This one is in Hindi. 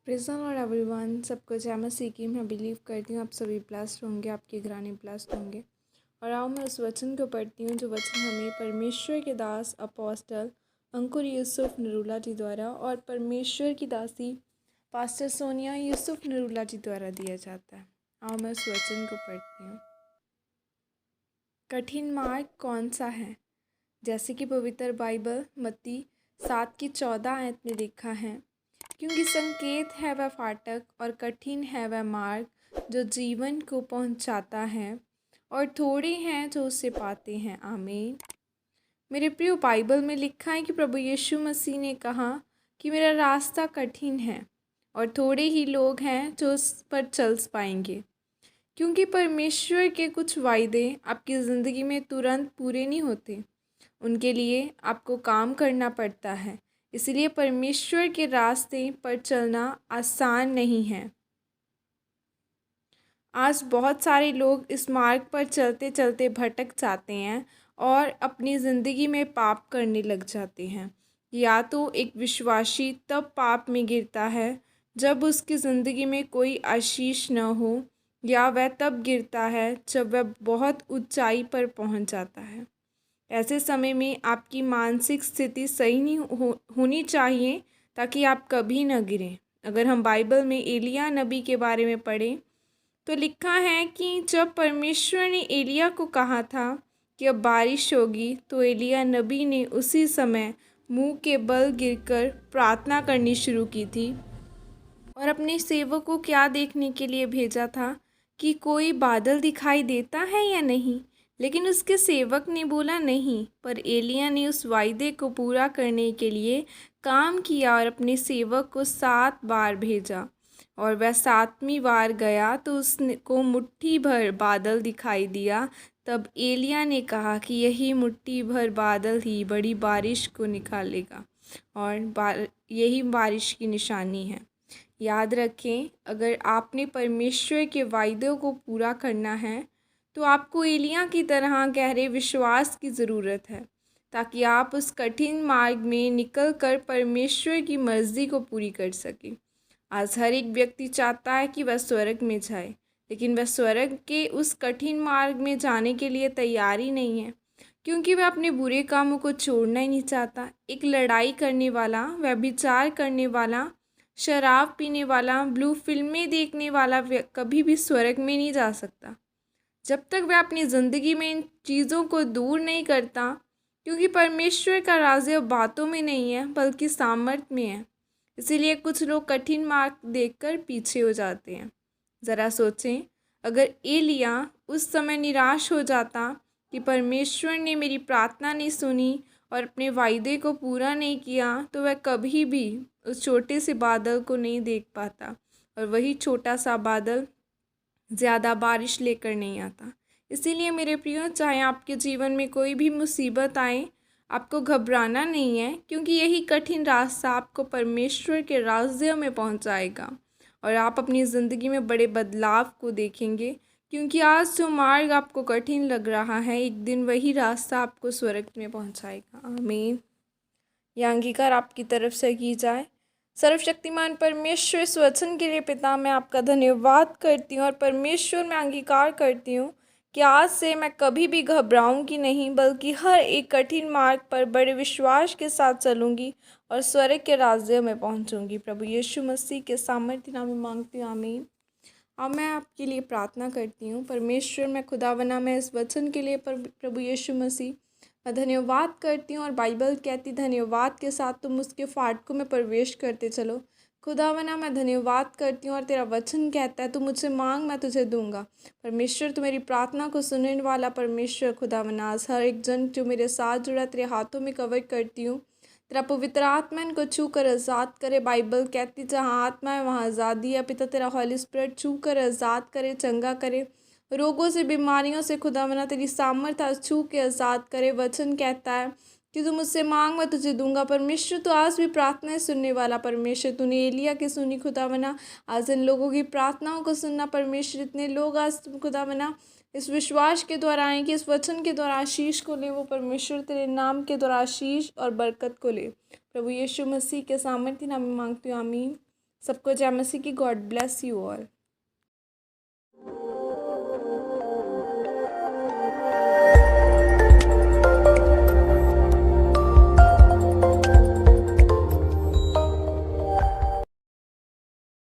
Praise the Lord everyone. सबको जय मसीह की। मैं बिलीव करती हूँ आप सभी ब्लेस्ड होंगे, आपके घराने ब्लेस्ड होंगे। और आओ मैं उस वचन को पढ़ती हूँ जो वचन हमें परमेश्वर के दास अपोस्टल अंकुर यूसुफ नरूला जी द्वारा और परमेश्वर की दासी पास्टर सोनिया यूसुफ नरूला जी द्वारा दिया जाता है। आओ मैं उस वचन को पढ़ती हूँ। कठिन मार्ग कौन सा है? जैसे कि पवित्र बाइबल मत्ती 7:14 में लिखा है, क्योंकि संकेत है वह फाटक और कठिन है वह मार्ग जो जीवन को पहुंचाता है, और थोड़े हैं जो उसे पाते हैं। आमीन। मेरे प्रिय, बाइबल में लिखा है कि प्रभु यीशु मसीह ने कहा कि मेरा रास्ता कठिन है और थोड़े ही लोग हैं जो उस पर चल पाएंगे, क्योंकि परमेश्वर के कुछ वायदे आपकी ज़िंदगी में तुरंत पूरे नहीं होते। उनके लिए आपको काम करना पड़ता है। इसलिए परमेश्वर के रास्ते पर चलना आसान नहीं है। आज बहुत सारे लोग इस मार्ग पर चलते चलते भटक जाते हैं और अपनी ज़िंदगी में पाप करने लग जाते हैं। या तो एक विश्वासी तब पाप में गिरता है जब उसकी ज़िंदगी में कोई आशीष न हो, या वह तब गिरता है जब वह बहुत ऊंचाई पर पहुंच जाता है। ऐसे समय में आपकी मानसिक स्थिति सही नहीं होनी चाहिए ताकि आप कभी न गिरें। अगर हम बाइबल में एलिया नबी के बारे में पढ़ें तो लिखा है कि जब परमेश्वर ने एलिया को कहा था कि अब बारिश होगी, तो एलिया नबी ने उसी समय मुंह के बल गिरकर प्रार्थना करनी शुरू की थी और अपने सेवक को क्या देखने के लिए भेजा था कि कोई बादल दिखाई देता है या नहीं। लेकिन उसके सेवक ने बोला नहीं, पर एलिया ने उस वायदे को पूरा करने के लिए काम किया और अपने सेवक को 7 बार भेजा। और वह 7वीं बार गया तो उसको मुट्ठी भर बादल दिखाई दिया। तब एलिया ने कहा कि यही मुट्ठी भर बादल ही बड़ी बारिश को निकालेगा और यही बारिश की निशानी है। याद रखें, अगर आपने परमेश्वर के वायदों को पूरा करना है तो आपको एलिया की तरह गहरे विश्वास की ज़रूरत है, ताकि आप उस कठिन मार्ग में निकल कर परमेश्वर की मर्ज़ी को पूरी कर सकें। आज हर एक व्यक्ति चाहता है कि वह स्वर्ग में जाए, लेकिन वह स्वर्ग के उस कठिन मार्ग में जाने के लिए तैयार ही नहीं है, क्योंकि वह अपने बुरे कामों को छोड़ना ही नहीं चाहता। एक लड़ाई करने वाला, व्यभिचार करने वाला, शराब पीने वाला, ब्लू फिल्में देखने वाला कभी भी स्वर्ग में नहीं जा सकता जब तक वह अपनी ज़िंदगी में इन चीज़ों को दूर नहीं करता, क्योंकि परमेश्वर का राज्य बातों में नहीं है बल्कि सामर्थ्य में है। इसीलिए कुछ लोग कठिन मार्ग देखकर पीछे हो जाते हैं। ज़रा सोचें, अगर एलिया उस समय निराश हो जाता कि परमेश्वर ने मेरी प्रार्थना नहीं सुनी और अपने वायदे को पूरा नहीं किया, तो वह कभी भी उस छोटे से बादल को नहीं देख पाता, और वही छोटा सा बादल ज़्यादा बारिश लेकर नहीं आता। इसीलिए मेरे प्रियो, चाहे आपके जीवन में कोई भी मुसीबत आए, आपको घबराना नहीं है, क्योंकि यही कठिन रास्ता आपको परमेश्वर के राज्य में पहुंचाएगा और आप अपनी ज़िंदगी में बड़े बदलाव को देखेंगे। क्योंकि आज जो मार्ग आपको कठिन लग रहा है, एक दिन वही रास्ता आपको स्वर्ग में पहुंचाएगा। आमीन। यह अंगीकार आपकी तरफ से की जाए। सर्वशक्तिमान परमेश्वर, इस वचन के लिए पिता मैं आपका धन्यवाद करती हूँ और परमेश्वर मैं अंगीकार करती हूँ कि आज से मैं कभी भी घबराऊंगी नहीं, बल्कि हर एक कठिन मार्ग पर बड़े विश्वास के साथ चलूंगी और स्वर्ग के राज्य में पहुंचूंगी। प्रभु यीशु मसीह के सामर्थ्य नाम में मांगती हूँ, आमीन। अब मैं आपके लिए प्रार्थना करती हूँ। परमेश्वर, मैं खुदावना मैं इस वचन के लिए प्रभु यीशु मसीह मैं धन्यवाद करती हूँ, और बाइबल कहती धन्यवाद के साथ तुम उसके फाटकों में प्रवेश करते चलो। खुदावना मैं धन्यवाद करती हूँ, और तेरा वचन कहता है तू मुझसे मांग मैं तुझे दूंगा। परमेश्वर, तू मेरी प्रार्थना को सुनने वाला परमेश्वर, खुदावना आज हर एक जन जो मेरे साथ जुड़ा तेरे हाथों में कवर करती हूँ। तेरा पवित्र आत्मा इनको छू कर आज़ाद करे। बाइबल कहती जहाँ आत्मा है वहाँ आज़ादी है। पिता, तेरा हॉली स्पिरिट छू कर आज़ाद करे, चंगा करे, रोगों से, बीमारियों से खुदावना तेरी सामर्थ्य छू के आज़ाद करे। वचन कहता है कि तू मुझसे मांग मैं तुझे दूंगा। परमेश्वर, तो आज भी प्रार्थनाएं सुनने वाला परमेश्वर, तूने एलिया की सुनी खुदावना, आज इन लोगों की प्रार्थनाओं को सुनना परमेश्वर। इतने लोग आज खुदावना इस विश्वास के द्वारा आए कि इस वचन के द्वारा आशीष को ले, वो परमेश्वर तेरे नाम के द्वारा आशीष और बरकत को ले। प्रभु यीशु मसीह के सामर्थ्य नाम में मांगती हूँ, आमीन। सबको जय मसीह की। God bless you all.